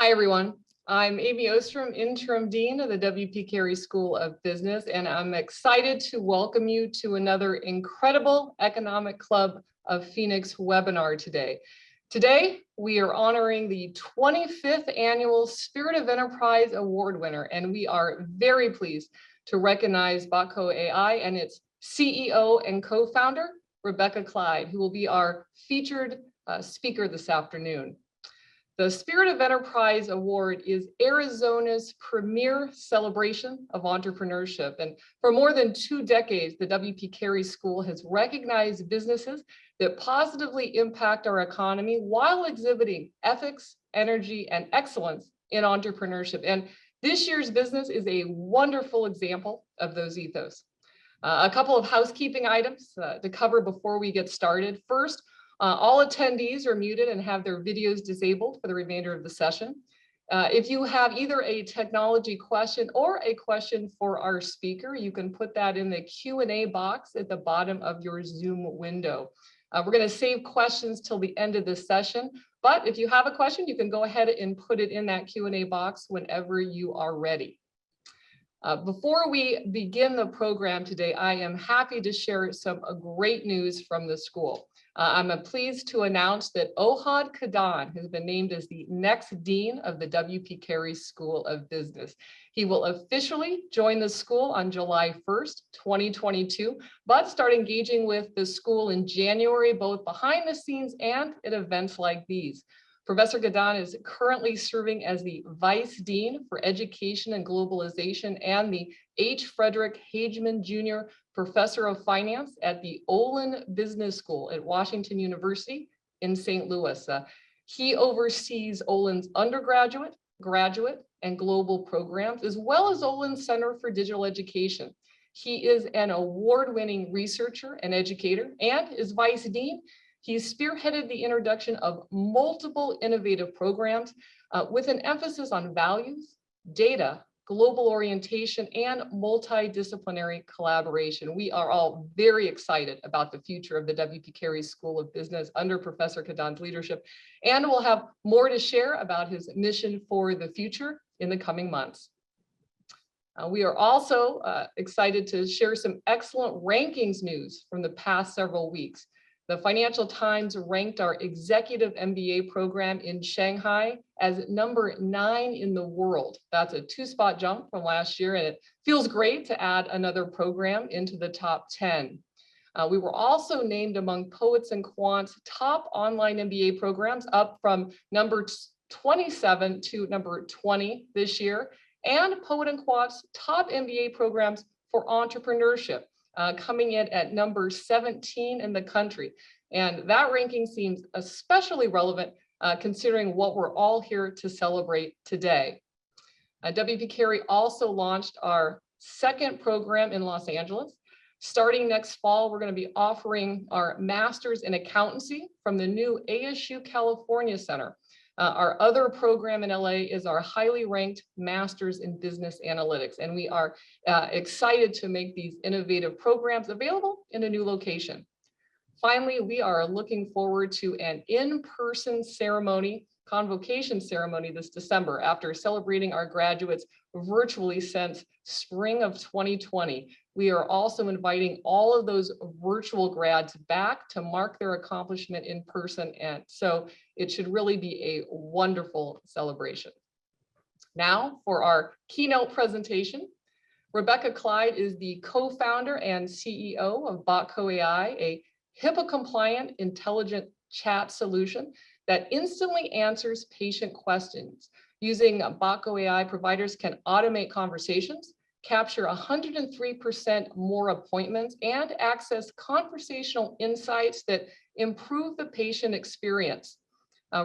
Hi, everyone. I'm Amy Ostrom, Interim Dean of the W.P. Carey School of Business, and I'm excited to welcome you to another incredible Economic Club of Phoenix webinar today. Today, we are honoring the 25th Annual Spirit of Enterprise Award winner, and we are very pleased to recognize Botco.ai and its CEO and co-founder, Rebecca Clyde, who will be our featured speaker this afternoon. The Spirit of Enterprise Award is Arizona's premier celebration of entrepreneurship. And for more than 2 decades, the W.P. Carey School has recognized businesses that positively impact our economy while exhibiting ethics, energy, and excellence in entrepreneurship. And this year's business is a wonderful example of those ethos. A couple of housekeeping items to cover before we get started. First, all attendees are muted and have their videos disabled for the remainder of the session. If you have either a technology question or a question for our speaker, you can put that in the Q&A box at the bottom of your Zoom window. We're going to save questions till the end of this session, but if you have a question, you can go ahead and put it in that Q&A box whenever you are ready. Before we begin the program today, I am happy to share some great news from the school. I'm pleased to announce that Ohad Kadan has been named as the next dean of the W.P. Carey School of Business. He will officially join the school on July 1st, 2022, but start engaging with the school in January, both behind the scenes and at events like these. Professor Gadan is currently serving as the Vice Dean for Education and Globalization and the H. Frederick Hageman Jr. Professor of Finance at the Olin Business School at Washington University in St. Louis. He oversees Olin's undergraduate, graduate, and global programs, as well as Olin's Center for Digital Education. He is an award-winning researcher and educator, and as Vice Dean, he's spearheaded the introduction of multiple innovative programs with an emphasis on values, data, global orientation, and multidisciplinary collaboration. We are all very excited about the future of the W.P. Carey School of Business under Professor Kadan's leadership, and we'll have more to share about his mission for the future in the coming months. We are also excited to share some excellent rankings news from the past several weeks. The Financial Times ranked our executive MBA program in Shanghai as number 9 in the world. That's a 2-spot jump from last year, and it feels great to add another program into the top 10. We were also named among Poets and Quant's top online MBA programs, up from number 27 to number 20 this year, and Poet and Quant's top MBA programs for entrepreneurship, coming in at number 17 in the country. And that ranking seems especially relevant considering what we're all here to celebrate today. W.P. Carey also launched our 2nd program in Los Angeles. Starting next fall, we're going to be offering our Master's in Accountancy from the new ASU California Center. Our other program in LA is our highly ranked Master's in Business Analytics, and we are excited to make these innovative programs available in a new location. Finally, we are looking forward to an in-person ceremony, convocation ceremony this December after celebrating our graduates virtually since spring of 2020. We are also inviting all of those virtual grads back to mark their accomplishment in person, and so it should really be a wonderful celebration. Now for our keynote presentation. Rebecca Clyde is the co-founder and CEO of Botco.ai, a HIPAA-compliant intelligent chat solution that instantly answers patient questions. Using Botco.ai, providers can automate conversations, capture 103% more appointments, and access conversational insights that improve the patient experience.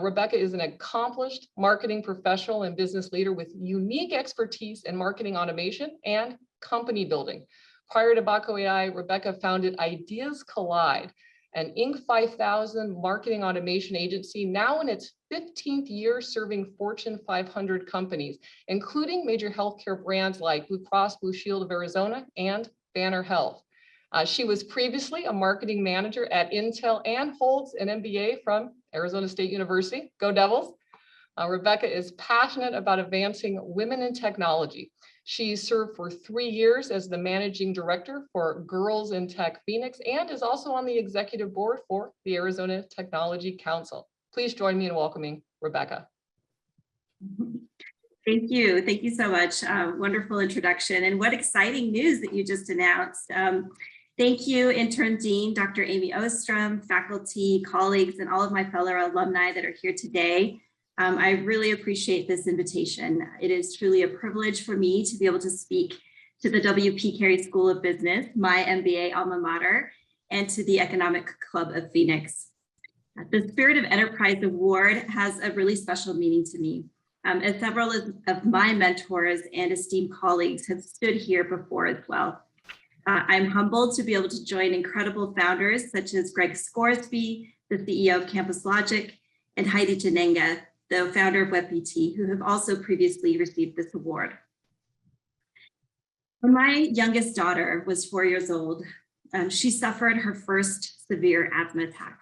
Rebecca is an accomplished marketing professional and business leader with unique expertise in marketing automation and company building. Prior to Botco.ai, Rebecca founded Ideas Collide, an Inc. 5000 marketing automation agency now in its 15th year serving Fortune 500 companies, including major healthcare brands like Blue Cross Blue Shield of Arizona and Banner Health. She was previously a marketing manager at Intel and holds an MBA from Arizona State University. Go Devils. Rebecca is passionate about advancing women in technology. She served for 3 years as the managing director for Girls in Tech Phoenix and is also on the executive board for the Arizona Technology Council. Please join me in welcoming Rebecca. Thank you. Thank you so much. Wonderful introduction, and what exciting news that you just announced. Thank you, Interim Dean, Dr. Amy Ostrom, faculty, colleagues, and all of my fellow alumni that are here today. I really appreciate this invitation. It is truly a privilege for me to be able to speak to the W.P. Carey School of Business, my MBA alma mater, and to the Economic Club of Phoenix. The Spirit of Enterprise Award has a really special meaning to me. As several of my mentors and esteemed colleagues have stood here before as well. I'm humbled to be able to join incredible founders such as Greg Scoresby, the CEO of Campus Logic, and Heidi Janenga, the founder of WebPT, who have also previously received this award. When my youngest daughter was 4 years old, she suffered her first severe asthma attack.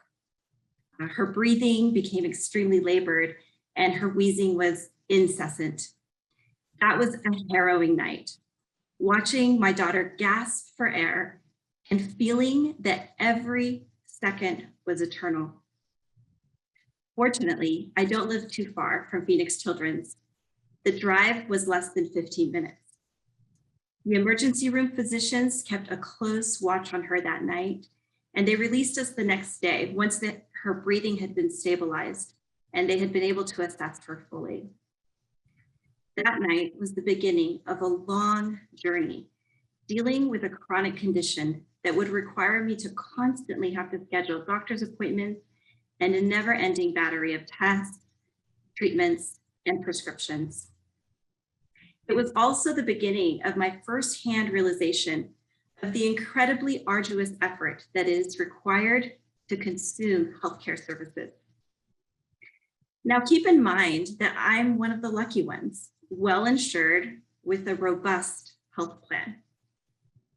Her breathing became extremely labored and her wheezing was incessant. That was a harrowing night. Watching my daughter gasp for air and feeling that every second was eternal. Fortunately, I don't live too far from Phoenix Children's. The drive was less than 15 minutes. The emergency room physicians kept a close watch on her that night, and they released us the next day once her breathing had been stabilized and they had been able to assess her fully. That night was the beginning of a long journey, dealing with a chronic condition that would require me to constantly have to schedule doctor's appointments and a never-ending battery of tests, treatments, and prescriptions. It was also the beginning of my firsthand realization of the incredibly arduous effort that is required to consume healthcare services. Now, keep in mind that I'm one of the lucky ones, well insured with a robust health plan.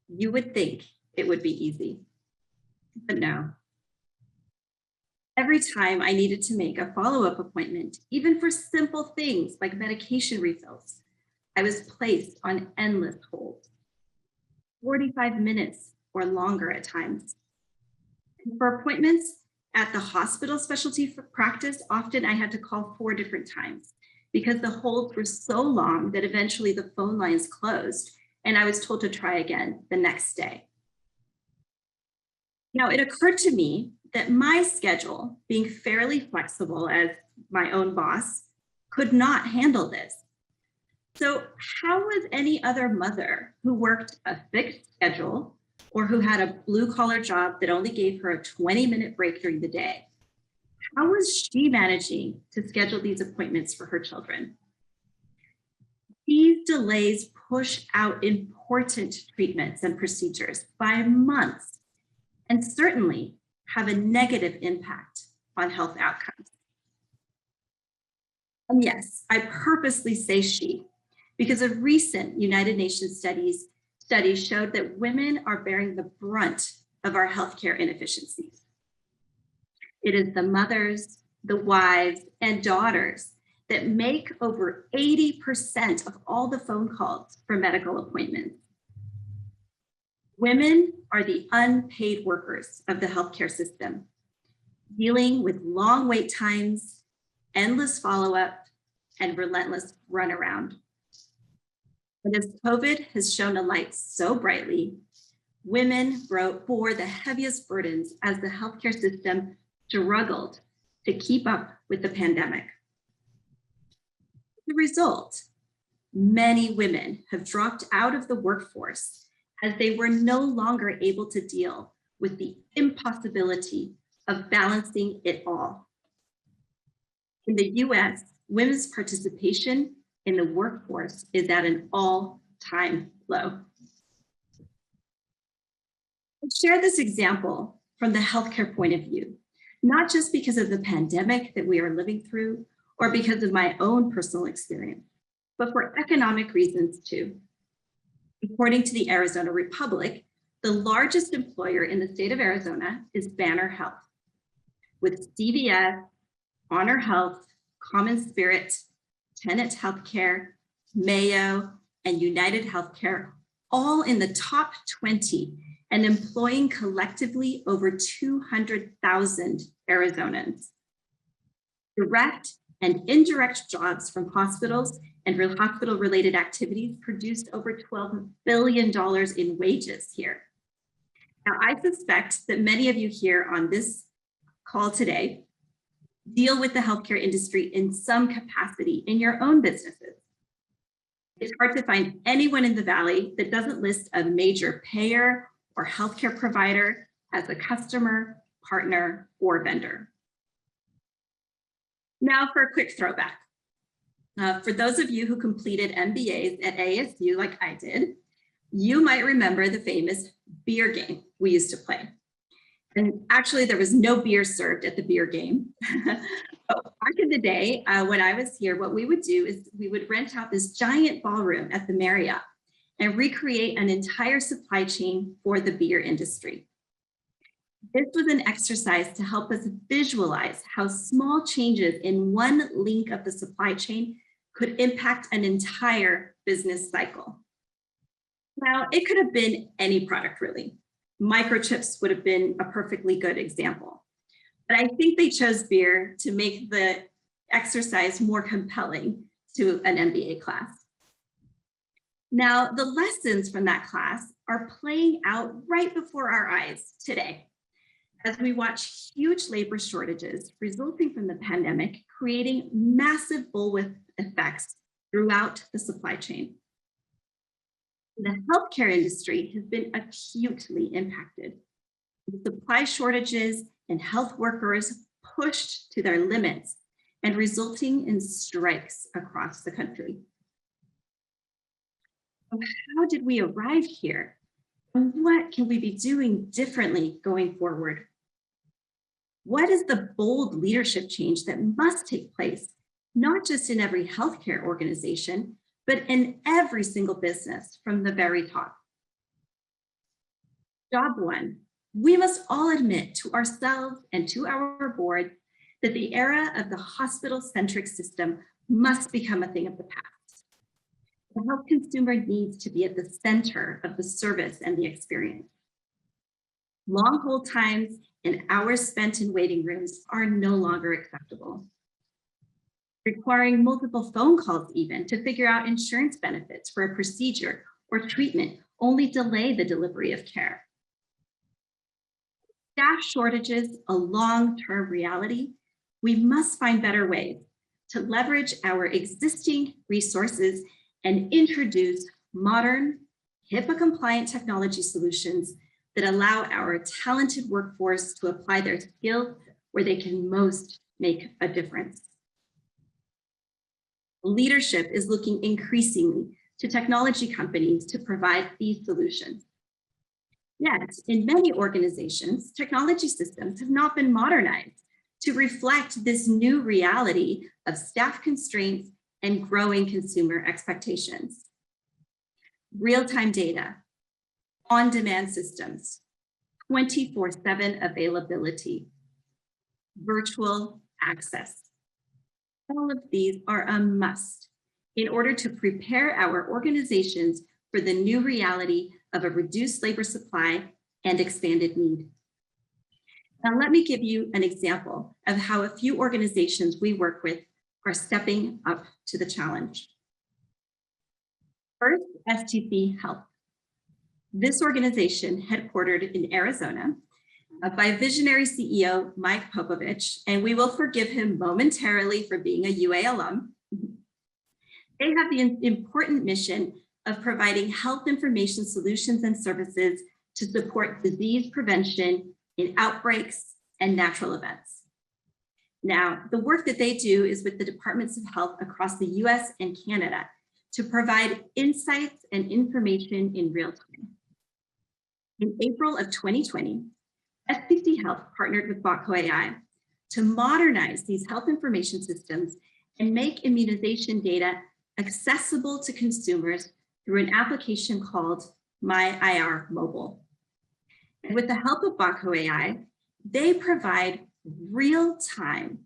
You would think it would be easy, but no. Every time I needed to make a follow-up appointment, even for simple things like medication refills, I was placed on endless holds, 45 minutes or longer at times. And for appointments at the hospital specialty practice, often I had to call 4 different times because the holds were so long that eventually the phone lines closed and I was told to try again the next day. Now, it occurred to me that my schedule, being fairly flexible as my own boss, could not handle this. So how was any other mother who worked a fixed schedule or who had a blue-collar job that only gave her a 20-minute break during the day, how was she managing to schedule these appointments for her children? These delays push out important treatments and procedures by months and certainly have a negative impact on health outcomes. And yes, I purposely say she, because a recent United Nations study showed that women are bearing the brunt of our healthcare inefficiencies. It is the mothers, the wives, and daughters that make over 80% of all the phone calls for medical appointments. Women are the unpaid workers of the healthcare system, dealing with long wait times, endless follow-up, and relentless runaround. And as COVID has shown a light so brightly, women bore the heaviest burdens as the healthcare system struggled to keep up with the pandemic. The result, many women have dropped out of the workforce as they were no longer able to deal with the impossibility of balancing it all. In the US, women's participation in the workforce is at an all-time low. I share this example from the healthcare point of view, not just because of the pandemic that we are living through or because of my own personal experience, but for economic reasons too. According to the Arizona Republic, the largest employer in the state of Arizona is Banner Health, with CVS, Honor Health, Common Spirit, Tenet Healthcare, Mayo, and United Healthcare, all in the top 20 and employing collectively over 200,000 Arizonans. Direct and indirect jobs from hospitals and hospital-related activities produced over $12 billion in wages here. Now, I suspect that many of you here on this call today deal with the healthcare industry in some capacity in your own businesses. It's hard to find anyone in the Valley that doesn't list a major payer or healthcare provider as a customer, partner, or vendor. Now for a quick throwback. For those of you who completed MBAs at ASU like I did, you might remember the famous beer game we used to play. And actually there was no beer served at the beer game. But back in the day, when I was here, what we would do is we would rent out this giant ballroom at the Marriott and recreate an entire supply chain for the beer industry. This was an exercise to help us visualize how small changes in one link of the supply chain could impact an entire business cycle. Now, it could have been any product really. Microchips would have been a perfectly good example. But I think they chose beer to make the exercise more compelling to an MBA class. Now, the lessons from that class are playing out right before our eyes today, as we watch huge labor shortages resulting from the pandemic, creating massive bullwhip effects throughout the supply chain. The healthcare industry has been acutely impacted, with supply shortages and health workers pushed to their limits and resulting in strikes across the country. How did we arrive here? And what can we be doing differently going forward? What is the bold leadership change that must take place, not just in every healthcare organization, but in every single business from the very top? Job one, we must all admit to ourselves and to our board that the era of the hospital-centric system must become a thing of the past. The health consumer needs to be at the center of the service and the experience. Long hold times and hours spent in waiting rooms are no longer acceptable. Requiring multiple phone calls even to figure out insurance benefits for a procedure or treatment only delay the delivery of care. Staff shortages a long-term reality, we must find better ways to leverage our existing resources and introduce modern, HIPAA-compliant technology solutions that allow our talented workforce to apply their skills where they can most make a difference. Leadership is looking increasingly to technology companies to provide these solutions. Yet, in many organizations, technology systems have not been modernized to reflect this new reality of staff constraints and growing consumer expectations. Real-time data, on-demand systems, 24/7 availability, virtual access. All of these are a must in order to prepare our organizations for the new reality of a reduced labor supply and expanded need. Now, let me give you an example of how a few organizations we work with are stepping up to the challenge. First, STC Health. This organization, headquartered in Arizona, by visionary CEO Mike Popovich, and we will forgive him momentarily for being a UA alum. They have the important mission of providing health information solutions and services to support disease prevention in outbreaks and natural events. Now, the work that they do is with the departments of health across the US and Canada to provide insights and information in real time. In April of 2020, STC Health partnered with Botco.ai to modernize these health information systems and make immunization data accessible to consumers through an application called MyIR Mobile. And with the help of Botco.ai, they provide real-time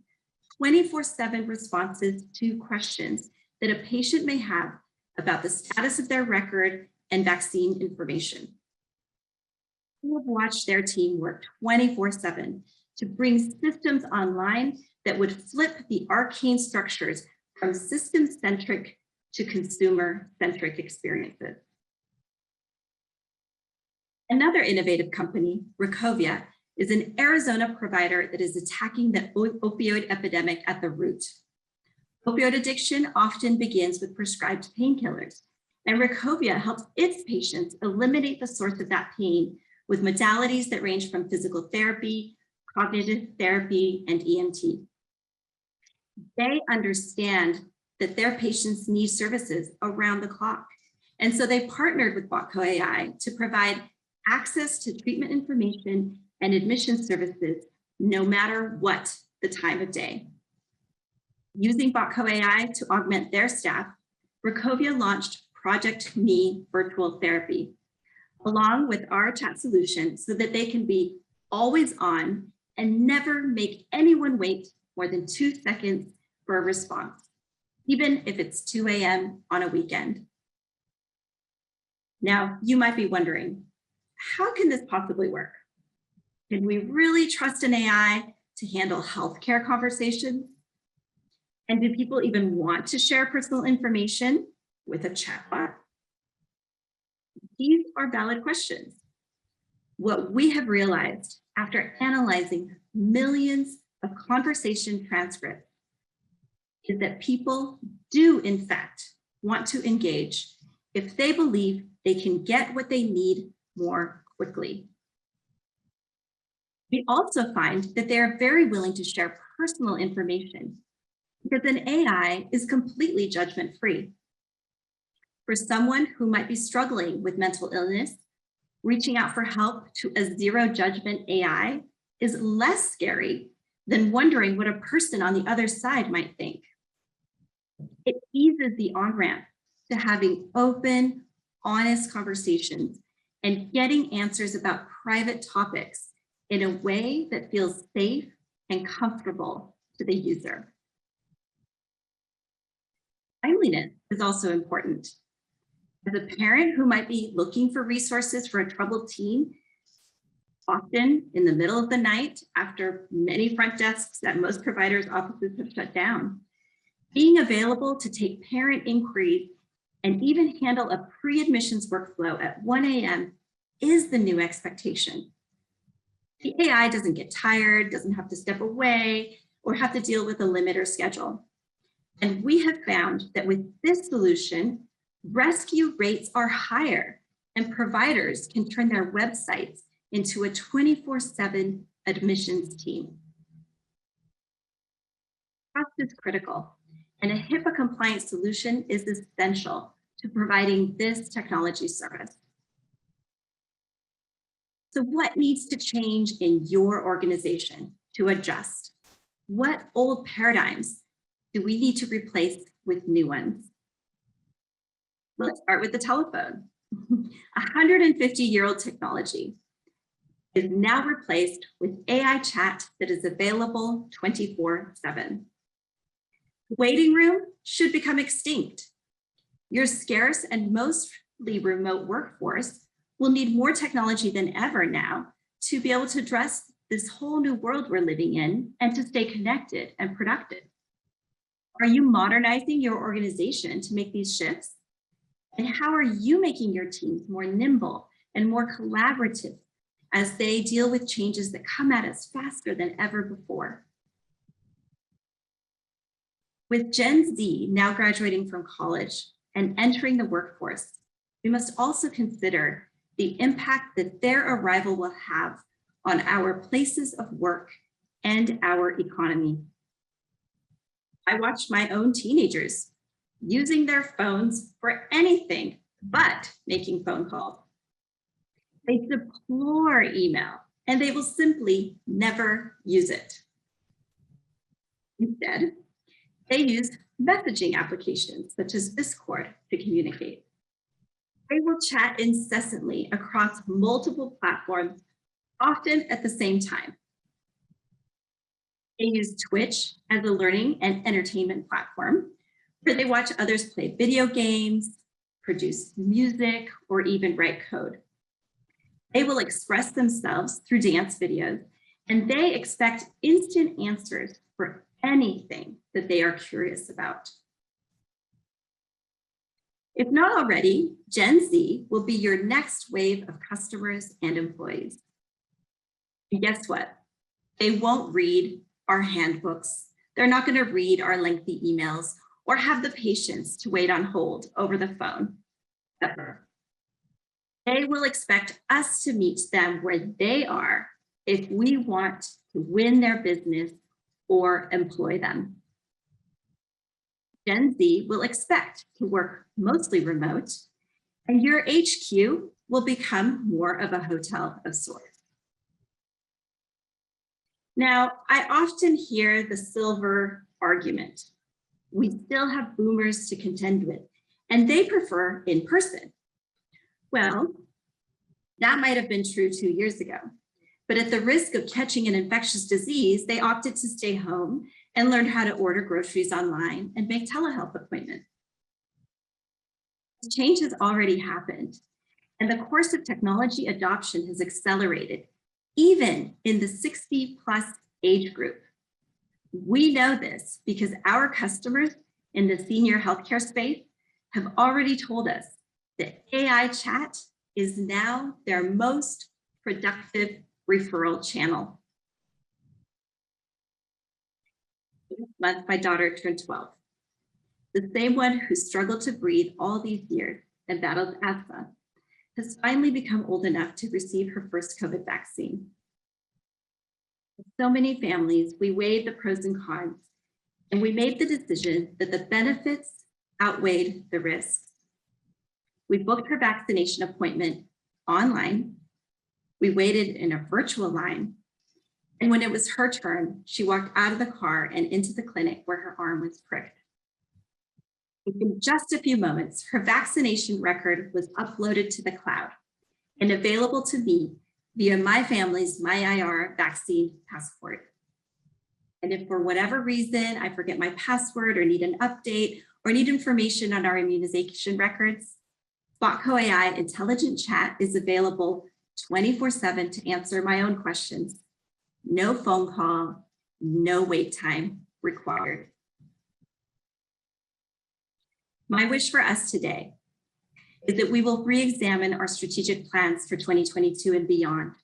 24/7 responses to questions that a patient may have about the status of their record and vaccine information. We have watched their team work 24/7 to bring systems online that would flip the arcane structures from system-centric to consumer-centric experiences. Another innovative company, Racovia, is an Arizona provider that is attacking the opioid epidemic at the root. Opioid addiction often begins with prescribed painkillers, and Racovia helps its patients eliminate the source of that pain with modalities that range from physical therapy, cognitive therapy, and EMT. They understand that their patients need services around the clock, and so they partnered with Botco.ai to provide access to treatment information and admission services no matter what the time of day. Using Botco.ai to augment their staff, Racovia launched Project Me Virtual Therapy, along with our chat solution so that they can be always on and never make anyone wait more than 2 seconds for a response, even if it's 2 a.m. on a weekend. Now, you might be wondering, how can this possibly work? Can we really trust an AI to handle healthcare conversations? And do people even want to share personal information with a chatbot? These are valid questions. What we have realized after analyzing millions of conversation transcripts is that people do, in fact, want to engage if they believe they can get what they need more quickly. We also find that they are very willing to share personal information because an AI is completely judgment-free. For someone who might be struggling with mental illness, reaching out for help to a zero-judgment AI is less scary than wondering what a person on the other side might think. It eases the on-ramp to having open, honest conversations and getting answers about private topics in a way that feels safe and comfortable to the user. Timeliness is also important. As a parent who might be looking for resources for a troubled teen, often in the middle of the night after many front desks at most providers' offices have shut down, being available to take parent inquiries and even handle a pre-admissions workflow at 1 a.m. is the new expectation. The AI doesn't get tired, doesn't have to step away, or have to deal with a limit or schedule. And we have found that with this solution, rescue rates are higher and providers can turn their websites into a 24/7 admissions team. Trust is critical, and a HIPAA-compliant solution is essential to providing this technology service. So what needs to change in your organization to adjust? What old paradigms do we need to replace with new ones? Let's start with the telephone. 150-year-old technology is now replaced with AI chat that is available 24/7. The waiting room should become extinct. Your scarce and mostly remote workforce will need more technology than ever now to be able to address this whole new world we're living in and to stay connected and productive. Are you modernizing your organization to make these shifts? And how are you making your teams more nimble and more collaborative as they deal with changes that come at us faster than ever before? With Gen Z now graduating from college and entering the workforce, we must also consider the impact that their arrival will have on our places of work and our economy. I watched my own teenagers using their phones for anything but making phone calls. They deplore email and they will simply never use it. Instead, they use messaging applications such as Discord to communicate. They will chat incessantly across multiple platforms, often at the same time. They use Twitch as a learning and entertainment platform where they watch others play video games, produce music, or even write code. They will express themselves through dance videos, and they expect instant answers for anything that they are curious about. If not already, Gen Z will be your next wave of customers and employees. And guess what? They won't read our handbooks. They're not going to read our lengthy emails or have the patience to wait on hold over the phone, ever. They will expect us to meet them where they are if we want to win their business or employ them. Gen Z will expect to work mostly remote, and your HQ will become more of a hotel of sorts. Now, I often hear the silver argument. We still have boomers to contend with, and they prefer in person. Well, that might have been true 2 years ago, but at the risk of catching an infectious disease, they opted to stay home and learn how to order groceries online and make telehealth appointments. This change has already happened, and the course of technology adoption has accelerated, even in the 60+ age group. We know this because our customers in the senior healthcare space have already told us that AI chat is now their most productive referral channel. This month, my daughter turned 12. The same one who struggled to breathe all these years and battled asthma has finally become old enough to receive her first COVID vaccine. With so many families, we weighed the pros and cons, and we made the decision that the benefits outweighed the risks. We booked her vaccination appointment online. We waited in a virtual line. And when it was her turn, she walked out of the car and into the clinic where her arm was pricked. In just a few moments, her vaccination record was uploaded to the cloud and available to me via my family's MyIR vaccine passport. And if for whatever reason I forget my password or need an update or need information on our immunization records, Botco.ai intelligent chat is available 24/7 to answer my own questions. No phone call, no wait time required. My wish for us today is that we will re-examine our strategic plans for 2022 and beyond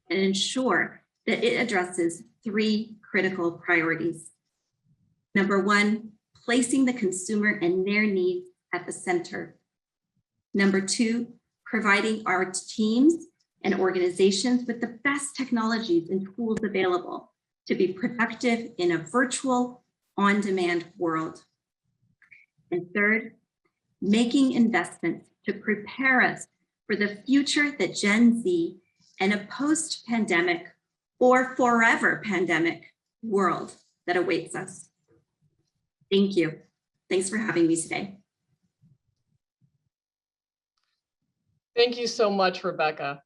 and ensure that it addresses 3 critical priorities. Number 1, placing the consumer and their needs at the center. Number 2, providing our teams and organizations with the best technologies and tools available to be productive in a virtual, on-demand world. And third, making investments to prepare us for the future that Gen Z and a post-pandemic or forever pandemic world that awaits us. Thank you. Thanks for having me today. Thank you so much, Rebecca.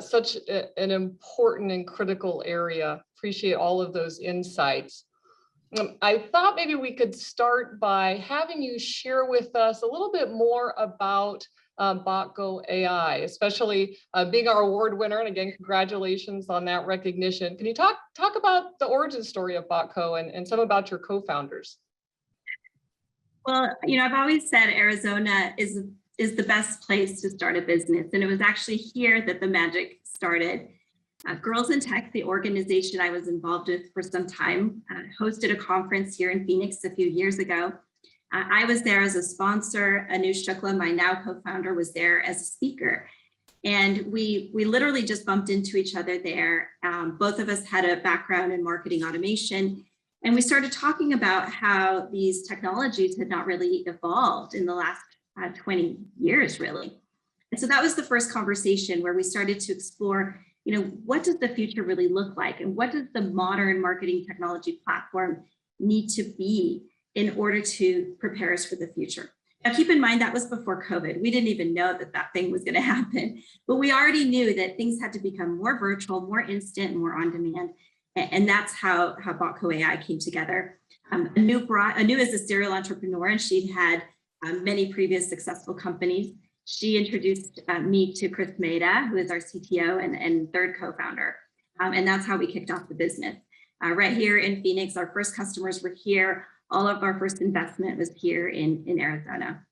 Such an important and critical area. Appreciate all of those insights. I thought maybe we could start by having you share with us a little bit more about Botco.ai, especially being our award winner. And again, congratulations on that recognition. Can you talk about the origin story of Botco and some about your co-founders? Well, I've always said Arizona is the best place to start a business. And it was actually here that the magic started. Girls in Tech, the organization I was involved with for some time, hosted a conference here in Phoenix a few years ago. I was there as a sponsor. Anush Shukla, my now co-founder, was there as a speaker. And we literally just bumped into each other there. Both of us had a background in marketing automation. And we started talking about how these technologies had not really evolved in the last 20 years, really. And so that was the first conversation where we started to explore, what does the future really look like? And what does the modern marketing technology platform need to be in order to prepare us for the future? Now, keep in mind, that was before COVID. We didn't even know that thing was going to happen, but we already knew that things had to become more virtual, more instant, more on demand. And that's how Botco.ai came together. Anu is a serial entrepreneur, and she'd had many previous successful companies. She introduced me to Chris Maida, who is our CTO and third co-founder. And that's how we kicked off the business. Right here in Phoenix, our first customers were here. All of our first investment was here in Arizona.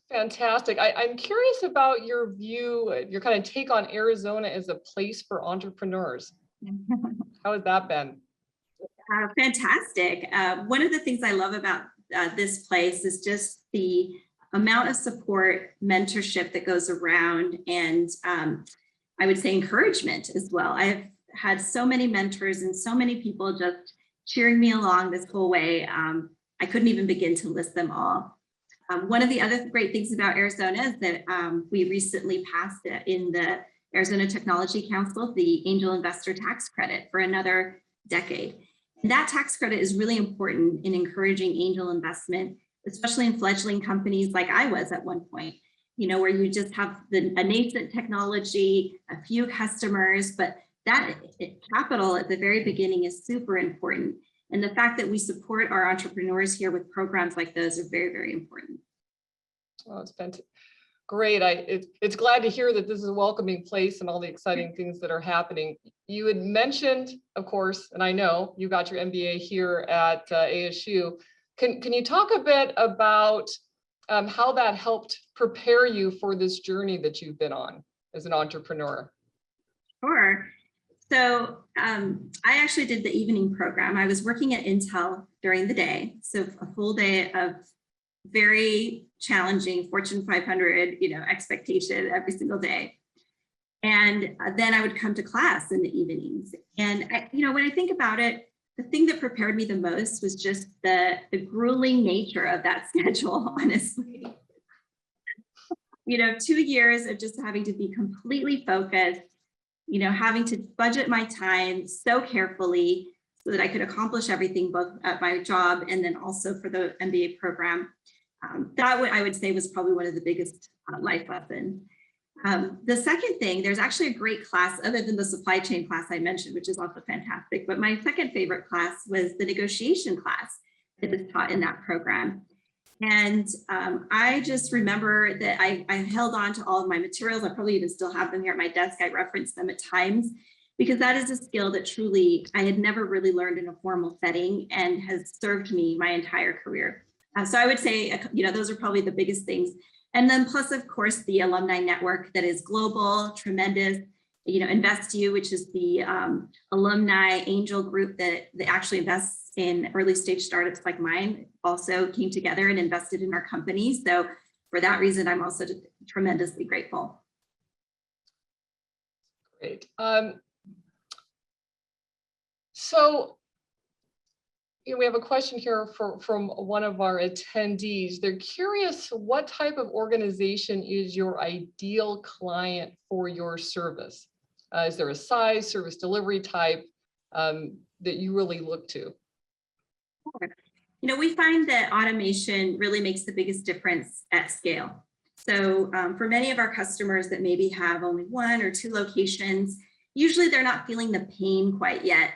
Fantastic. I'm curious about your view, your kind of take on Arizona as a place for entrepreneurs. How has that been? Fantastic. One of the things I love about this place is just the amount of support, mentorship that goes around, and I would say encouragement as well. I've had so many mentors and so many people just cheering me along this whole way. I couldn't even begin to list them all. One of the other great things about Arizona is that we recently passed in the Arizona Technology Council the Angel Investor Tax Credit for another decade. And that tax credit is really important in encouraging angel investment, especially in fledgling companies like I was at one point, you know, where you just have a nascent technology, a few customers, but that capital at the very beginning is super important. And the fact that we support our entrepreneurs here with programs like those are very, very important. Well, it's been great. It's glad to hear that this is a welcoming place and all the exciting things that are happening. You had mentioned, of course, and I know you got your MBA here at ASU. Can you talk a bit about how that helped prepare you for this journey that you've been on as an entrepreneur? Sure. So I actually did the evening program. I was working at Intel during the day, so a full day of very challenging Fortune 500, expectation every single day. And then I would come to class in the evenings. And when I think about it, the thing that prepared me the most was just the grueling nature of that schedule, honestly. 2 years of just having to be completely focused, having to budget my time so carefully so that I could accomplish everything both at my job and then also for the MBA program. That I would say was probably one of the biggest life lessons. The second thing, there's actually a great class other than the supply chain class I mentioned, which is also fantastic, but my second favorite class was the negotiation class that is taught in that program. And I just remember that I held on to all of my materials. I probably even still have them here at my desk. I reference them at times because that is a skill that truly I had never really learned in a formal setting and has served me my entire career. So I would say, those are probably the biggest things. And then plus, of course, the alumni network that is global, tremendous. InvestU, which is the alumni angel group that actually invests in early stage startups like mine, also came together and invested in our company. So for that reason, I'm also tremendously grateful. Great. So we have a question here from one of our attendees. They're curious, what type of organization is your ideal client for your service? Is there a size, service delivery type that you really look to? We find that automation really makes the biggest difference at scale. So for many of our customers that maybe have only 1 or 2 locations, usually they're not feeling the pain quite yet.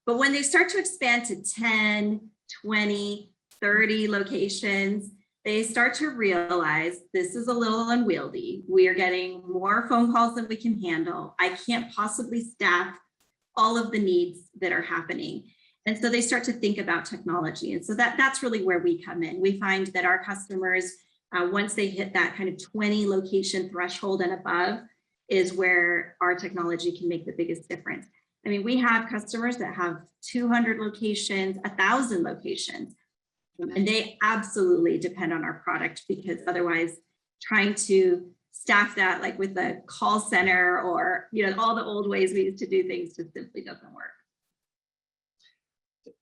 But when they start to expand to 10, 20, 30 locations, they start to realize this is a little unwieldy. We are getting more phone calls than we can handle. I can't possibly staff all of the needs that are happening. And so they start to think about technology. And so that's really where we come in. We find that our customers, once they hit that kind of 20 location threshold and above, is where our technology can make the biggest difference. I mean, we have customers that have 200 locations, 1,000 locations, and they absolutely depend on our product because otherwise trying to staff that like with a call center or, all the old ways we used to do things just simply doesn't work.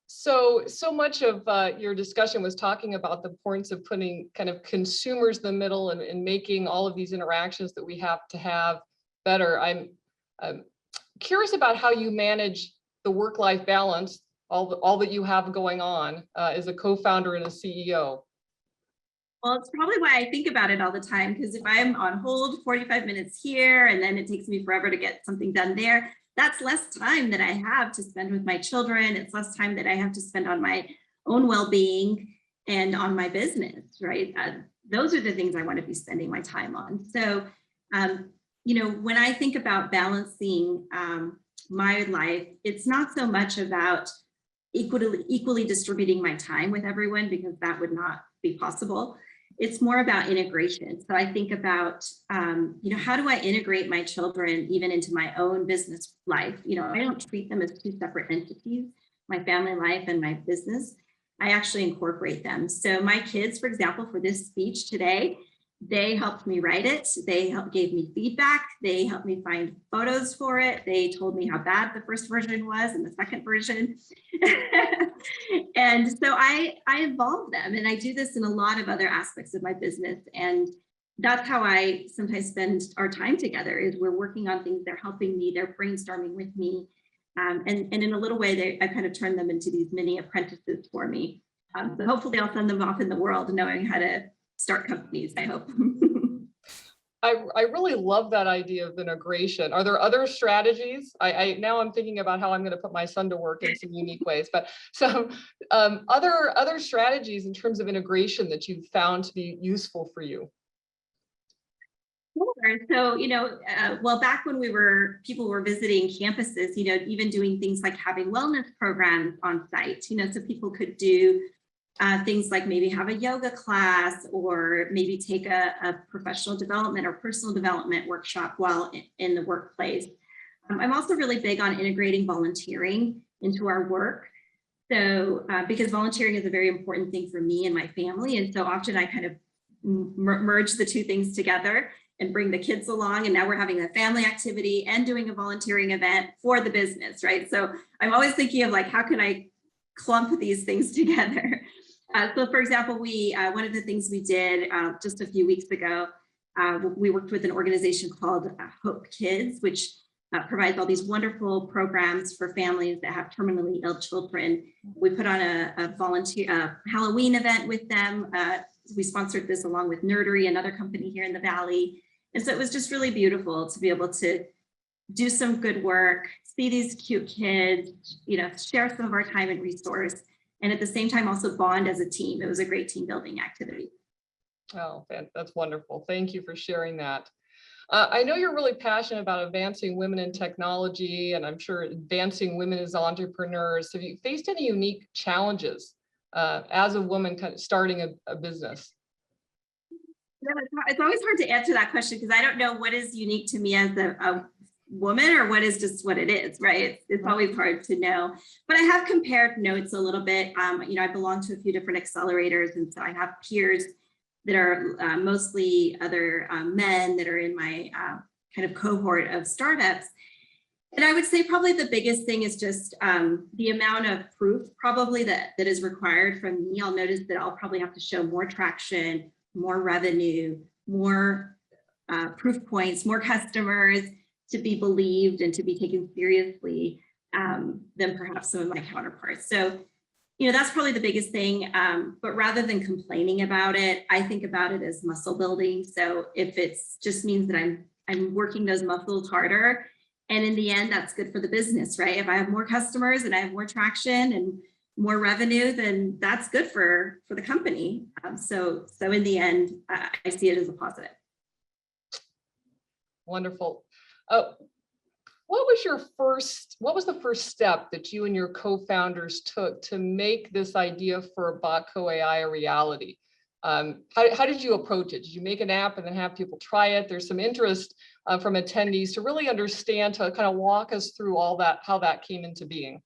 So much of your discussion was talking about the importance of putting kind of consumers in the middle and making all of these interactions that we have to have better. I'm curious about how you manage the work-life balance, all that you have going on as a co-founder and a CEO. Well, it's probably why I think about it all the time, because if I'm on hold 45 minutes here and then it takes me forever to get something done there, that's less time that I have to spend with my children. It's less time that I have to spend on my own well-being and on my business, right? Those are the things I want to be spending my time on. So, when I think about balancing my life, it's not so much about equally distributing my time with everyone, because that would not be possible. It's more about integration. So I think about, how do I integrate my children even into my own business life? I don't treat them as two separate entities, my family life and my business. I actually incorporate them. So my kids, for example, for this speech today, they helped me write it. They gave me feedback. They helped me find photos for it. They told me how bad the first version was and the second version. And so I involve them, and I do this in a lot of other aspects of my business. And that's how I sometimes spend our time together, is we're working on things. They're helping me, they're brainstorming with me. And in a little way, I kind of turn them into these mini apprentices for me. So hopefully I'll send them off in the world knowing how to start companies, I hope. I really love that idea of integration. Are there other strategies? Now I'm thinking about how I'm going to put my son to work in some unique ways, but so other strategies in terms of integration that you've found to be useful for you? Sure. So, well, back when people were visiting campuses, even doing things like having wellness programs on site, so people could do things like maybe have a yoga class, or maybe take a professional development or personal development workshop while in the workplace. I'm also really big on integrating volunteering into our work. So because volunteering is a very important thing for me and my family. And so often I kind of merge the two things together and bring the kids along. And now we're having a family activity and doing a volunteering event for the business, right? So I'm always thinking of how can I clump these things together? So for example, one of the things we did just a few weeks ago, we worked with an organization called Hope Kids, which provides all these wonderful programs for families that have terminally ill children. We put on a volunteer Halloween event with them. We sponsored this along with Nerdery, another company here in the Valley. And so it was just really beautiful to be able to do some good work, see these cute kids, share some of our time and resource, and at the same time also bond as a team. It was a great team building activity. Oh, that's wonderful. Thank you for sharing that. I know you're really passionate about advancing women in technology, and I'm sure advancing women as entrepreneurs. Have you faced any unique challenges as a woman kind of starting a business? It's always hard to answer that question, because I don't know what is unique to me as a woman, or what is just what it is, right? It's always hard to know. But I have compared notes a little bit. I belong to a few different accelerators, and so I have peers that are mostly other men that are in my kind of cohort of startups. And I would say probably the biggest thing is just the amount of proof probably that is required from me. I'll notice that I'll probably have to show more traction, more revenue, more proof points, more customers to be believed and to be taken seriously than perhaps some of my counterparts. So, that's probably the biggest thing. But rather than complaining about it, I think about it as muscle building. So if it's just means that I'm working those muscles harder, and in the end, that's good for the business, right? If I have more customers and I have more traction and more revenue, then that's good for the company. So in the end, I see it as a positive. Wonderful. What was the first step that you and your co-founders took to make this idea for Botco.ai a reality? How did you approach it? Did you make an app and then have people try it? There's some interest from attendees to really understand, to kind of walk us through all that, how that came into being.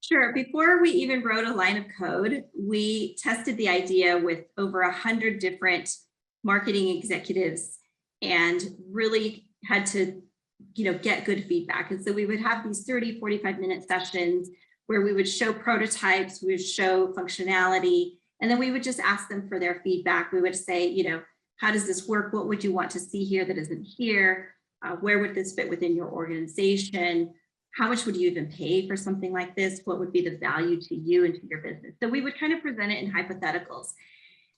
Sure. Before we even wrote a line of code, we tested the idea with over 100 different marketing executives and really had to get good feedback. And so we would have these 30, 45-minute sessions where we would show prototypes, we would show functionality, and then we would just ask them for their feedback. We would say, how does this work? What would you want to see here that isn't here? Where would this fit within your organization? How much would you even pay for something like this? What would be the value to you and to your business? So we would kind of present it in hypotheticals.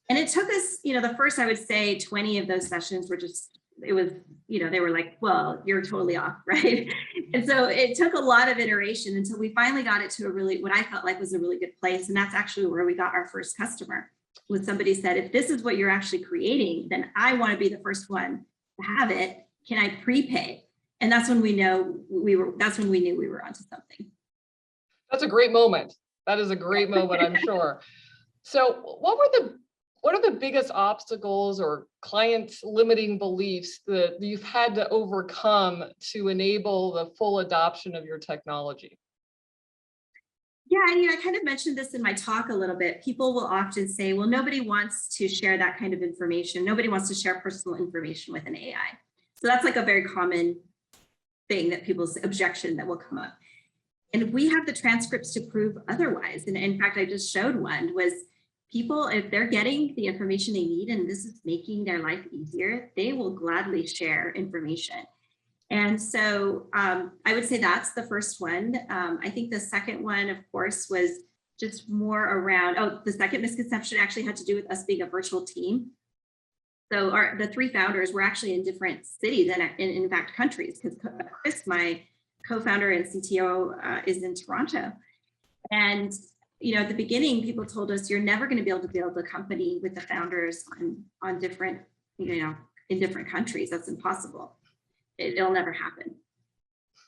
And it took us, the first, I would say 20 of those sessions were just it was, they were like, well, you're totally off, right? And so it took a lot of iteration until we finally got it to a really, what I felt like was a really good place. And that's actually where we got our first customer. When somebody said, if this is what you're actually creating, then I want to be the first one to have it. Can I prepay? And that's when we knew we were onto something. That's a great moment. That is a great moment, I'm sure. So what are the biggest obstacles or clients' limiting beliefs that you've had to overcome to enable the full adoption of your technology? Yeah, I kind of mentioned this in my talk a little bit. People will often say, well, nobody wants to share that kind of information. Nobody wants to share personal information with an AI. So that's like a very common thing that people's objection that will come up. And we have the transcripts to prove otherwise. And in fact, I just showed one was people, if they're getting the information they need and this is making their life easier, they will gladly share information. And so I would say that's the first one. I think the second one, of course, was just more around, the second misconception actually had to do with us being a virtual team. So the three founders were actually in different cities and in fact, countries, because Chris, my co-founder and CTO, is in Toronto. And at the beginning, people told us you're never going to be able to build a company with the founders on different, in different countries. That's impossible. It'll never happen.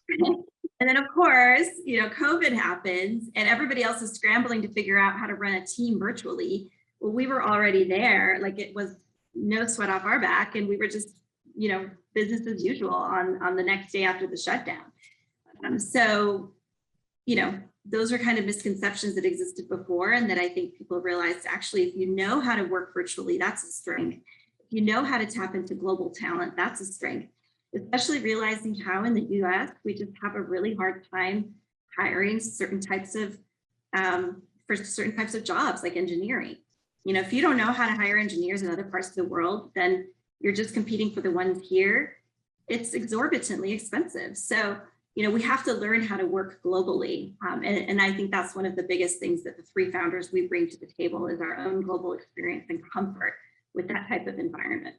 And then of course, COVID happens and everybody else is scrambling to figure out how to run a team virtually. Well, we were already there, like it was no sweat off our back. And we were just, business as usual on the next day after the shutdown. So, those are kind of misconceptions that existed before and that I think people realized actually, if you know how to work virtually, that's a strength. If you know how to tap into global talent, that's a strength. Especially realizing how in the US, we just have a really hard time hiring certain types of, for certain types of jobs like engineering. If you don't know how to hire engineers in other parts of the world, then you're just competing for the ones here. It's exorbitantly expensive. So, we have to learn how to work globally. And I think that's one of the biggest things that the three founders we bring to the table is our own global experience and comfort with that type of environment.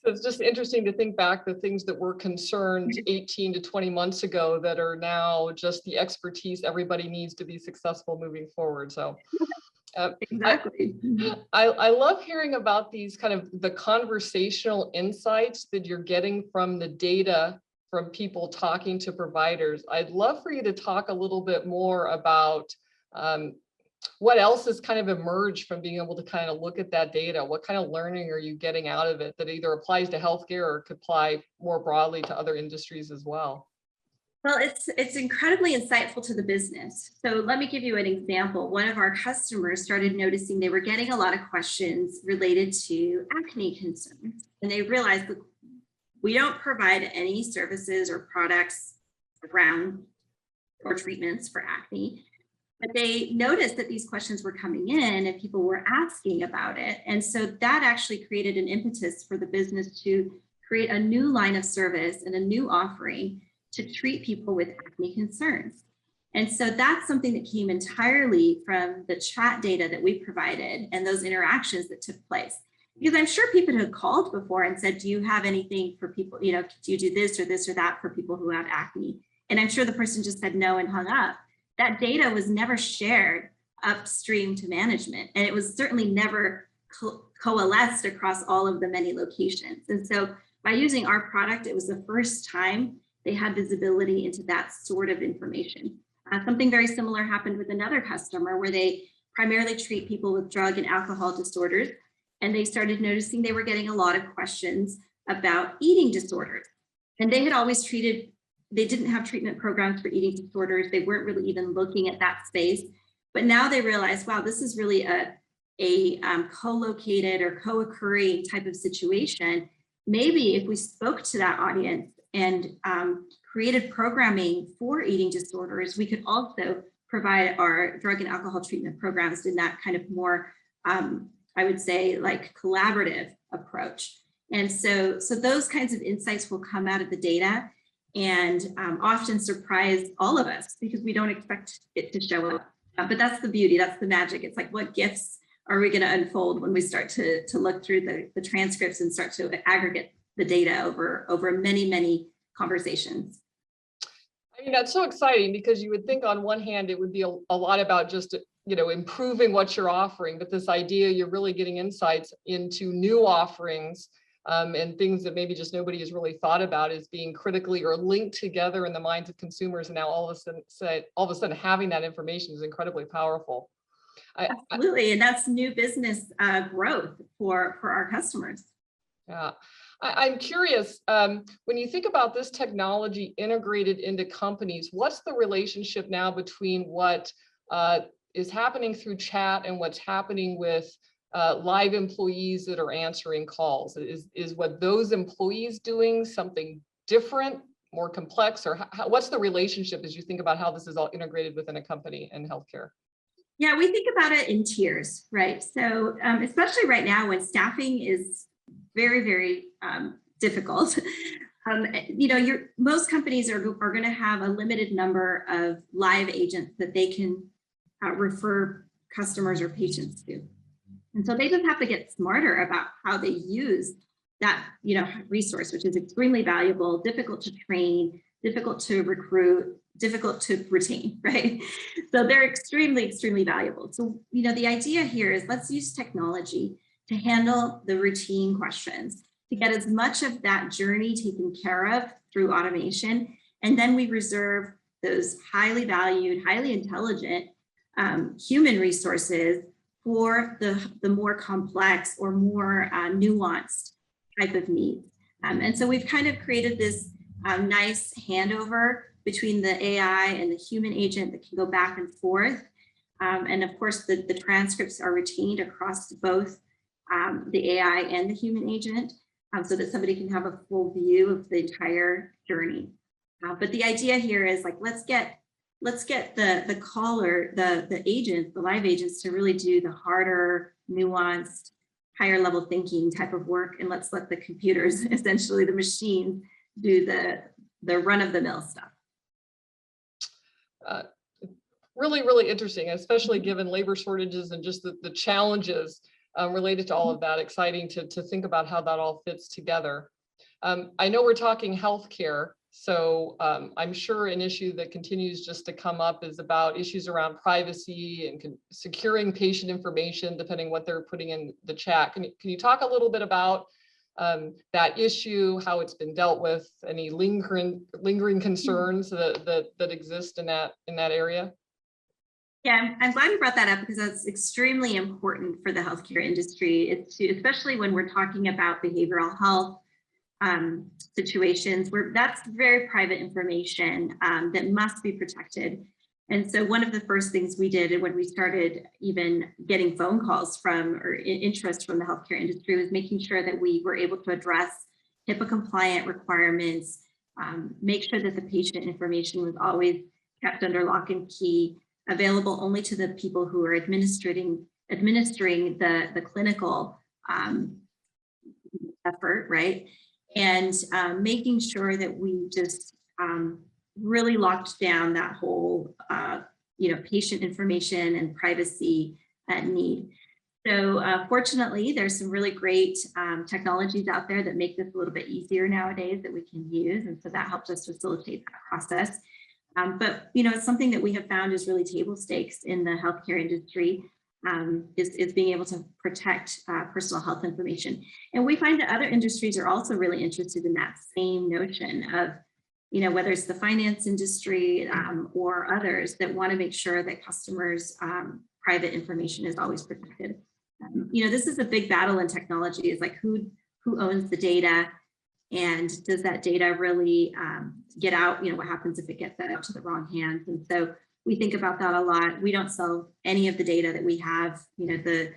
So it's just interesting to think back the things that were concerns 18 to 20 months ago that are now just the expertise everybody needs to be successful moving forward. So exactly. I love hearing about these kind of the conversational insights that you're getting from the data from people talking to providers. I'd love for you to talk a little bit more about what else has kind of emerged from being able to kind of look at that data? What kind of learning are you getting out of it that either applies to healthcare or could apply more broadly to other industries as well? Well, it's incredibly insightful to the business. So let me give you an example. One of our customers started noticing they were getting a lot of questions related to acne concerns. And they realized that we don't provide any services or products around or treatments for acne. But they noticed that these questions were coming in and people were asking about it. And so that actually created an impetus for the business to create a new line of service and a new offering to treat people with acne concerns. And so that's something that came entirely from the chat data that we provided and those interactions that took place. Because I'm sure people had called before and said, do you have anything for people, do you do this or that for people who have acne? And I'm sure the person just said no and hung up. That data was never shared upstream to management, and it was certainly never coalesced across all of the many locations. And so by using our product, it was the first time they had visibility into that sort of information. Something very similar happened with another customer where they primarily treat people with drug and alcohol disorders, and they started noticing they were getting a lot of questions about eating disorders. And they had always they didn't have treatment programs for eating disorders. They weren't really even looking at that space. But now they realize, wow, this is really a co-located or co-occurring type of situation. Maybe if we spoke to that audience and created programming for eating disorders, we could also provide our drug and alcohol treatment programs in that kind of more, I would say, like collaborative approach. And so those kinds of insights will come out of the data and often surprise all of us because we don't expect it to show up. But that's the beauty, that's the magic. It's like, what gifts are we going to unfold when we start to look through the transcripts and start to aggregate the data over many, many conversations. I mean, that's so exciting because you would think on one hand, it would be a lot about just, improving what you're offering, but this idea you're really getting insights into new offerings and things that maybe just nobody has really thought about as being critically or linked together in the minds of consumers. And now all of a sudden having that information is incredibly powerful. Absolutely, and that's new business growth for our customers. Yeah, I'm curious, when you think about this technology integrated into companies, what's the relationship now between what is happening through chat and what's happening with live employees that are answering calls? Is what those employees doing something different, more complex, or what's the relationship as you think about how this is all integrated within a company in healthcare? Yeah, we think about it in tiers, right? So especially right now when staffing is very, very difficult. Most companies are going to have a limited number of live agents that they can refer customers or patients to. And so they just have to get smarter about how they use that resource, which is extremely valuable, difficult to train, difficult to recruit, difficult to retain, right? So they're extremely, extremely valuable. So, the idea here is let's use technology to handle the routine questions, to get as much of that journey taken care of through automation. And then we reserve those highly valued, highly intelligent human resources for the more complex or more nuanced type of needs. And so we've kind of created this nice handover between the AI and the human agent that can go back and forth. And of course, the transcripts are retained across both the AI and the human agent so that somebody can have a full view of the entire journey. But the idea here is like, let's get the caller, the agents, the live agents to really do the harder, nuanced, higher level thinking type of work. And let's let the computers, essentially the machines, do the run of the mill stuff. Really, really interesting, especially given labor shortages and just the challenges related to all of that. Exciting to think about how that all fits together. I know we're talking healthcare, so I'm sure an issue that continues just to come up is about issues around privacy and securing patient information, depending what they're putting in the chat. Can you talk a little bit about that issue, how it's been dealt with, any lingering concerns that exist in that area? Yeah, I'm glad you brought that up because that's extremely important for the healthcare industry, especially when we're talking about behavioral health situations where that's very private information that must be protected. And so one of the first things we did when we started even getting phone calls from or interest from the healthcare industry was making sure that we were able to address HIPAA-compliant requirements, make sure that the patient information was always kept under lock and key, available only to the people who are administering the clinical effort, right? And making sure that we just really locked down that whole, patient information and privacy need. So fortunately, there's some really great technologies out there that make this a little bit easier nowadays that we can use. And so that helps us facilitate that process. But, it's something that we have found is really table stakes in the healthcare industry is being able to protect personal health information. And we find that other industries are also really interested in that same notion of, whether it's the finance industry or others that want to make sure that customers' private information is always protected. This is a big battle in technology is like who owns the data, and does that data really get out? What happens if it gets out to the wrong hands? And so we think about that a lot. We don't sell any of the data that we have. The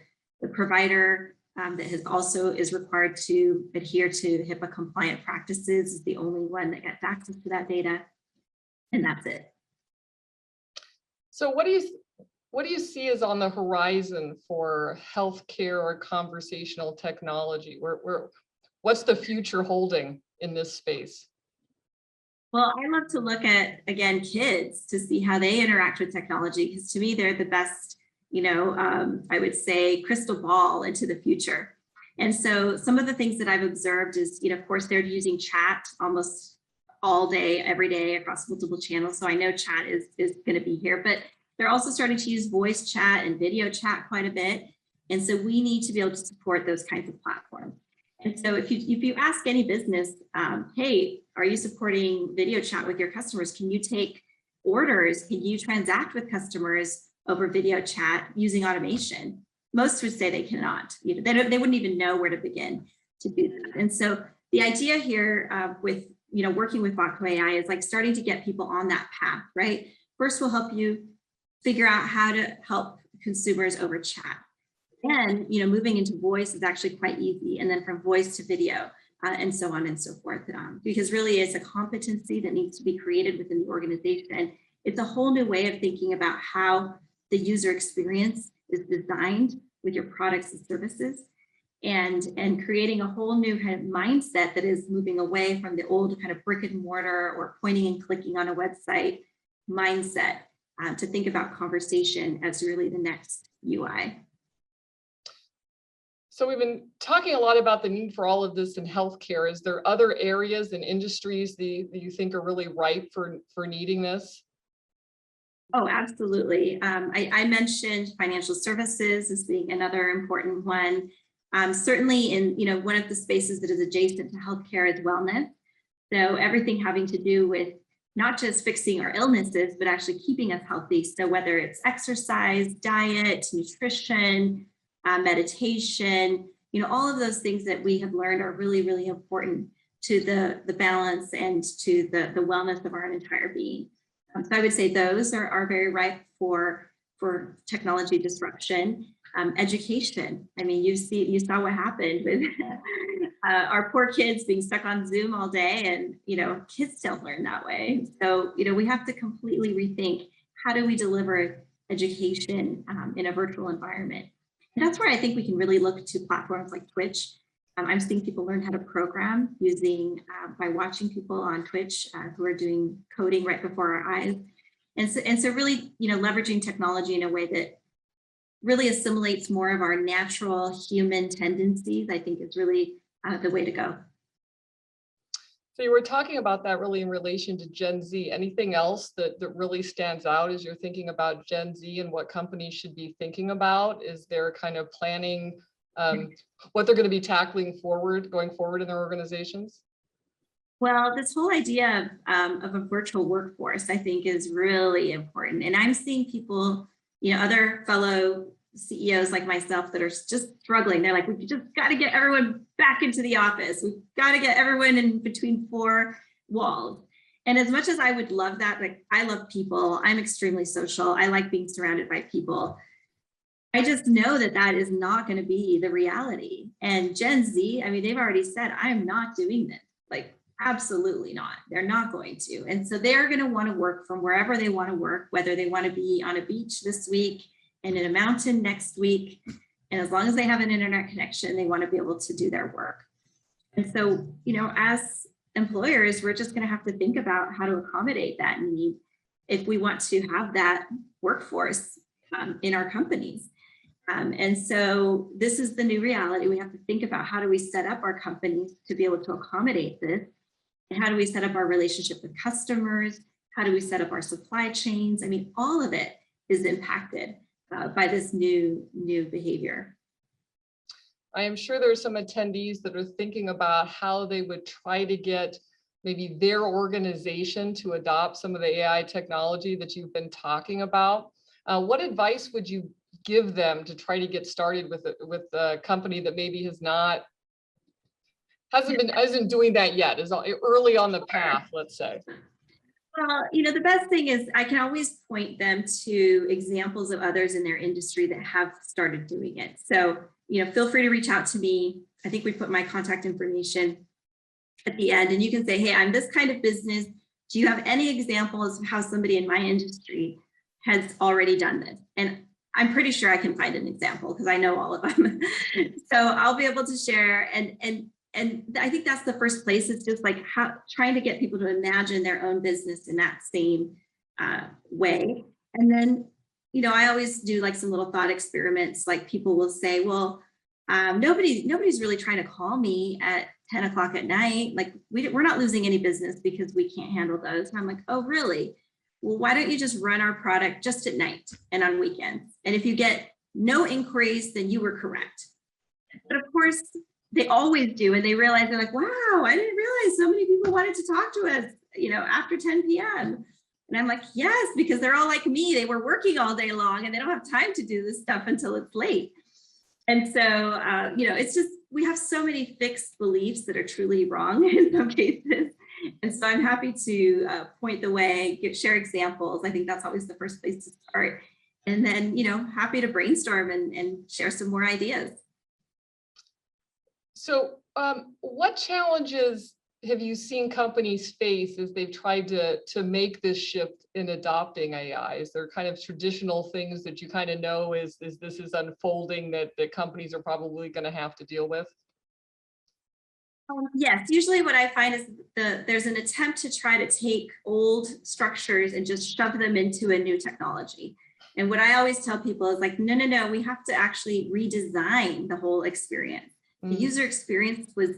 provider that also is required to adhere to HIPAA compliant practices is the only one that gets access to that data, and that's it. So what do you see as on the horizon for healthcare or conversational technology? What's the future holding in this space? Well, I love to look at, again, kids to see how they interact with technology, because to me, they're the best, I would say, crystal ball into the future. And so some of the things that I've observed is, of course, they're using chat almost all day, every day across multiple channels. So I know chat is going to be here, but they're also starting to use voice chat and video chat quite a bit. And so we need to be able to support those kinds of platforms. And so if you ask any business, hey, are you supporting video chat with your customers? Can you take orders? Can you transact with customers over video chat using automation? Most would say they cannot. They wouldn't even know where to begin to do that. And so the idea here with working with Botco.ai is like starting to get people on that path, right? First, we'll help you figure out how to help consumers over chat. Then, moving into voice is actually quite easy. And then from voice to video and so on and so forth, because really it's a competency that needs to be created within the organization. It's a whole new way of thinking about how the user experience is designed with your products and services, and creating a whole new kind of mindset that is moving away from the old kind of brick and mortar or pointing and clicking on a website mindset to think about conversation as really the next UI. So we've been talking a lot about the need for all of this in healthcare. Is there other areas and industries that you think are really ripe for needing this? Oh, absolutely. I mentioned financial services as being another important one. Certainly in one of the spaces that is adjacent to healthcare is wellness. So everything having to do with not just fixing our illnesses, but actually keeping us healthy. So whether it's exercise, diet, nutrition, meditation, all of those things that we have learned are really, really important to the balance and to the wellness of our entire being. So I would say those are very ripe for technology disruption. Education. I mean, you saw what happened with our poor kids being stuck on Zoom all day, and kids don't learn that way. So we have to completely rethink how do we deliver education in a virtual environment. And that's where I think we can really look to platforms like Twitch. I'm seeing people learn how to program by watching people on Twitch who are doing coding right before our eyes. And so really, leveraging technology in a way that really assimilates more of our natural human tendencies, I think is really the way to go. So you were talking about that really in relation to Gen Z. Anything else that really stands out as you're thinking about Gen Z and what companies should be thinking about? Is there kind of planning what they're going to be tackling going forward in their organizations? Well, this whole idea of a virtual workforce, I think, is really important. And I'm seeing people, other fellow CEOs like myself that are just struggling. They're like, we just got to get everyone back into the office. We've got to get everyone in between four walls. And as much as I would love that, like I love people, I'm extremely social. I like being surrounded by people. I just know that is not going to be the reality. And Gen Z, I mean, they've already said, I'm not doing this. Like, absolutely not. They're not going to. And so they're going to want to work from wherever they want to work, whether they want to be on a beach this week and in a mountain next week. And as long as they have an internet connection, they want to be able to do their work. And so, as employers, we're just going to have to think about how to accommodate that need if we want to have that workforce in our companies. And so this is the new reality. We have to think about how do we set up our companies to be able to accommodate this, and how do we set up our relationship with customers? How do we set up our supply chains? I mean, all of it is impacted by this new behavior. I am sure there are some attendees that are thinking about how they would try to get maybe their organization to adopt some of the AI technology that you've been talking about. What advice would you give them to try to get started with a company that maybe isn't doing that yet, is early on the path, let's say? Well, the best thing is I can always point them to examples of others in their industry that have started doing it. So, feel free to reach out to me. I think we put my contact information at the end, and you can say, hey, I'm this kind of business. Do you have any examples of how somebody in my industry has already done this? And I'm pretty sure I can find an example because I know all of them. So I'll be able to share. And I think that's the first place. It's just like trying to get people to imagine their own business in that same way. And then, I always do like some little thought experiments. Like people will say, well, Nobody's really trying to call me at 10 o'clock at night. Like we're not losing any business because we can't handle those. And I'm like, oh, really? Well, why don't you just run our product just at night and on weekends? And if you get no inquiries, then you were correct. But of course, they always do. And they realize, they're like, wow, I didn't realize so many people wanted to talk to us, after 10 p.m. And I'm like, yes, because they're all like me. They were working all day long and they don't have time to do this stuff until it's late. And so, it's just, we have so many fixed beliefs that are truly wrong in some cases. And so I'm happy to point the way, share examples. I think that's always the first place to start. And then, happy to brainstorm and share some more ideas. So what challenges have you seen companies face as they've tried to make this shift in adopting AI? Is there kind of traditional things that you kind of know as this is unfolding that companies are probably going to have to deal with? Yes, usually what I find is there's an attempt to try to take old structures and just shove them into a new technology. And what I always tell people is like, no, we have to actually redesign the whole experience. The user experience was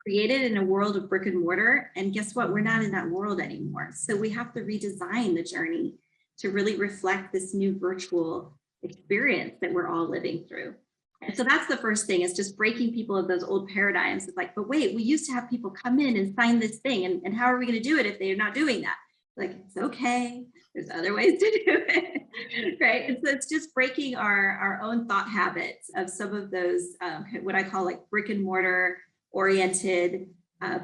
created in a world of brick and mortar. And guess what? We're not in that world anymore. So we have to redesign the journey to really reflect this new virtual experience that we're all living through. And so that's the first thing, is just breaking people of those old paradigms. It's like, but wait, we used to have people come in and sign this thing. And how are we going to do it if they're not doing that? Like, it's okay. There's other ways to do it, right? And so it's just breaking our own thought habits of some of those, what I call like brick and mortar oriented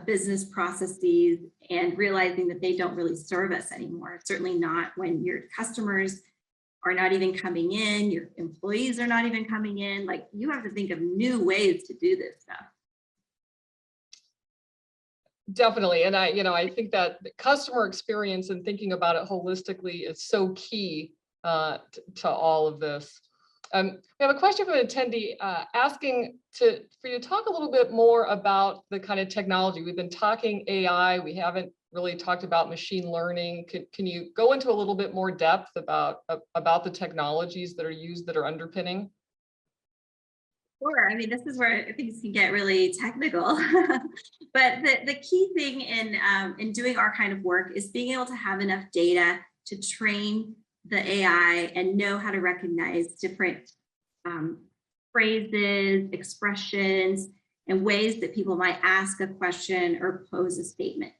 business processes, and realizing that they don't really serve us anymore. Certainly not when your customers are not even coming in, your employees are not even coming in. Like, you have to think of new ways to do this stuff. Definitely. And I think that the customer experience and thinking about it holistically is so key to all of this. We have a question from an attendee asking for you to talk a little bit more about the kind of technology. We've been talking AI. We haven't really talked about machine learning. Can you go into a little bit more depth about the technologies that are used, that are underpinning? Sure. I mean, this is where things can get really technical. But the key thing in doing our kind of work is being able to have enough data to train the AI and know how to recognize different phrases, expressions, and ways that people might ask a question or pose a statement.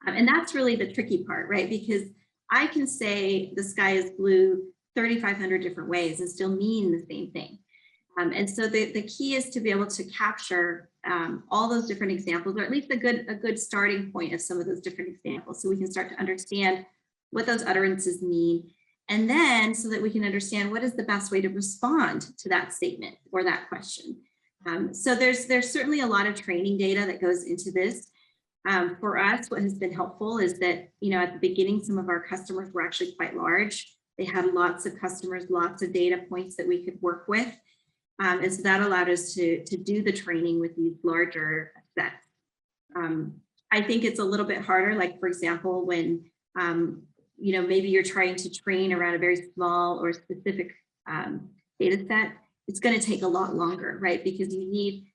And that's really the tricky part, right? Because I can say the sky is blue 3,500 different ways and still mean the same thing. And so the key is to be able to capture all those different examples, or at least a good starting point of some of those different examples, so we can start to understand what those utterances mean. And then so that we can understand what is the best way to respond to that statement or that question. So there's certainly a lot of training data that goes into this. For us, what has been helpful is that, at the beginning, some of our customers were actually quite large. They had lots of customers, lots of data points that we could work with. And so that allowed us to do the training with these larger sets. I think it's a little bit harder, like, for example, when, maybe you're trying to train around a very small or specific data set, it's going to take a lot longer, right? Because you need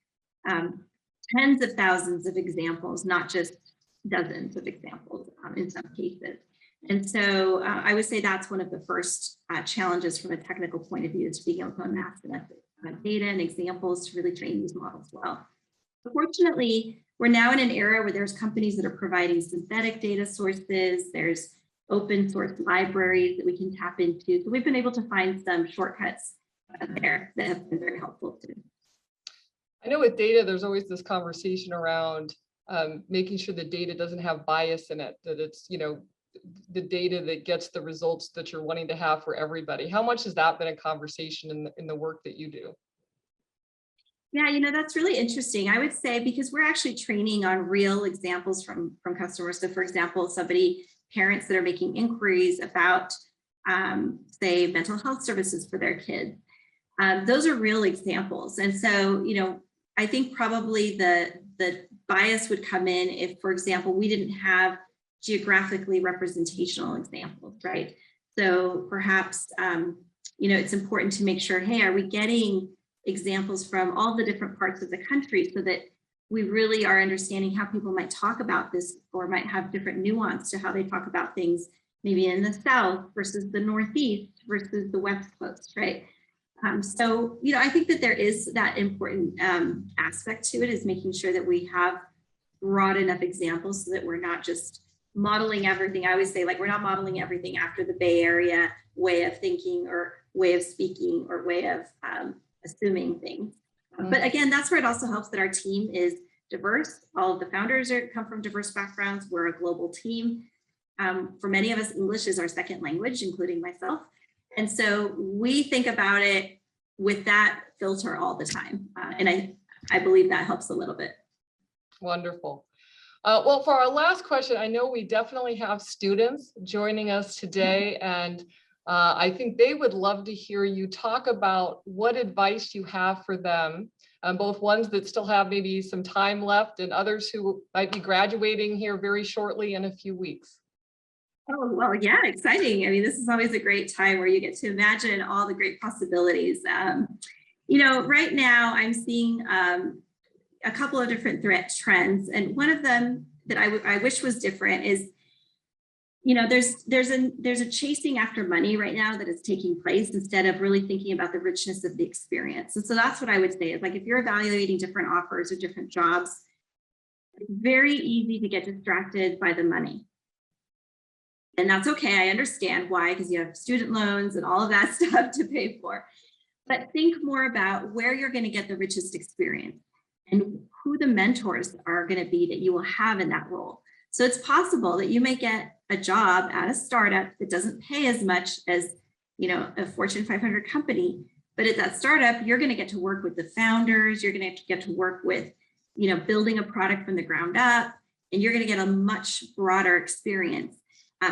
tens of thousands of examples, not just dozens of examples in some cases. And so I would say that's one of the first challenges from a technical point of view, is being able to amass enough data and examples to really train these models well. Fortunately, we're now in an era where there's companies that are providing synthetic data sources. There's open source libraries that we can tap into. So we've been able to find some shortcuts there that have been very helpful too. I know with data, there's always this conversation around making sure the data doesn't have bias in it, that it's, the data that gets the results that you're wanting to have for everybody. How much has that been a conversation in the work that you do? Yeah, that's really interesting. I would say, because we're actually training on real examples from customers. So for example, parents that are making inquiries about, say, mental health services for their kids. Those are real examples. And so, I think probably the bias would come in if, for example, we didn't have geographically representational examples, right? So perhaps, it's important to make sure, hey, are we getting examples from all the different parts of the country so that we really are understanding how people might talk about this or might have different nuance to how they talk about things, maybe in the South versus the Northeast versus the West Coast, right? So, you know, I think that there is that important aspect to it, is making sure that we have broad enough examples so that we're not just modeling everything. I always say, like, we're not modeling everything after the Bay Area way of thinking or way of speaking or way of assuming things. But again, that's where it also helps that our team is diverse. All of the founders come from diverse backgrounds. We're a global team. For many of us, English is our second language, including myself. And so we think about it with that filter all the time. And I believe that helps a little bit. Wonderful. Well, for our last question, I know we definitely have students joining us today, and I think they would love to hear you talk about what advice you have for them, both ones that still have maybe some time left and others who might be graduating here very shortly in a few weeks. Oh, well, yeah, exciting. I mean, this is always a great time where you get to imagine all the great possibilities. You know, right now I'm seeing a couple of different trends, and one of them that I wish was different is, you know, there's a chasing after money right now that is taking place instead of really thinking about the richness of the experience. And so that's what I would say is, like, if you're evaluating different offers or different jobs, it's very easy to get distracted by the money. And that's okay. I understand why, because you have student loans and all of that stuff to pay for. But think more about where you're going to get the richest experience and who the mentors are going to be that you will have in that role. So it's possible that you may get a job at a startup that doesn't pay as much as, you know, a Fortune 500 company. But at that startup, you're going to get to work with the founders. You're going to get to work with, you know, building a product from the ground up, and you're going to get a much broader experience.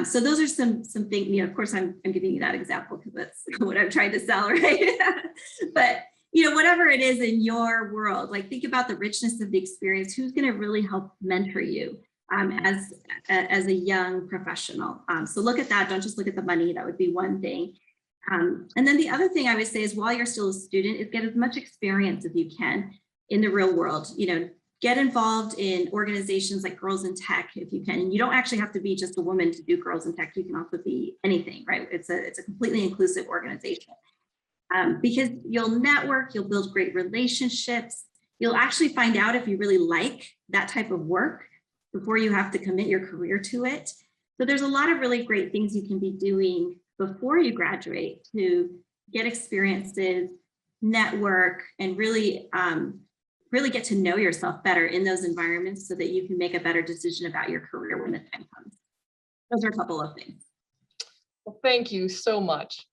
So those are some things, you know, of course, I'm giving you that example because that's what I'm trying to sell, right? But, you know, whatever it is in your world, like, think about the richness of the experience. Who's going to really help mentor you as a young professional? So look at that. Don't just look at the money. That would be one thing. And then the other thing I would say is, while you're still a student, is get as much experience as you can in the real world. You know, get involved in organizations like Girls in Tech if you can. And you don't actually have to be just a woman to do Girls in Tech. You can also be anything, right? It's a completely inclusive organization. Because you'll network, you'll build great relationships. You'll actually find out if you really like that type of work before you have to commit your career to it. So there's a lot of really great things you can be doing before you graduate to get experiences, network, and really get to know yourself better in those environments so that you can make a better decision about your career when the time comes. Those are a couple of things. Well, thank you so much.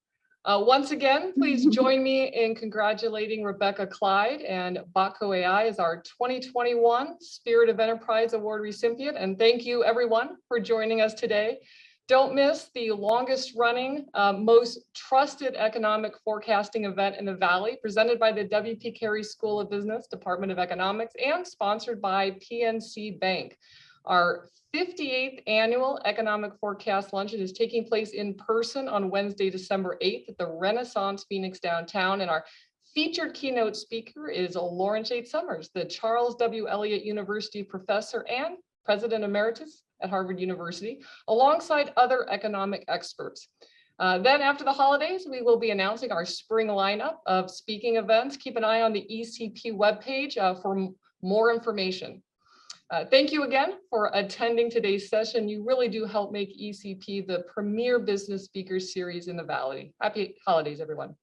Once again, please join me in congratulating Rebecca Clyde and Botco.ai as our 2021 Spirit of Enterprise Award recipient. And thank you, everyone, for joining us today. Don't miss the longest running, most trusted economic forecasting event in the Valley, presented by the W.P. Carey School of Business, Department of Economics, and sponsored by PNC Bank. Our 58th annual Economic Forecast Luncheon is taking place in person on Wednesday, December 8th at the Renaissance Phoenix downtown. And our featured keynote speaker is Lawrence H. Summers, the Charles W. Eliot University professor and President Emeritus at Harvard University, alongside other economic experts. Then after the holidays, we will be announcing our spring lineup of speaking events. Keep an eye on the ECP webpage for more information. Thank you again for attending today's session. You really do help make ECP the premier business speaker series in the Valley. Happy holidays, everyone.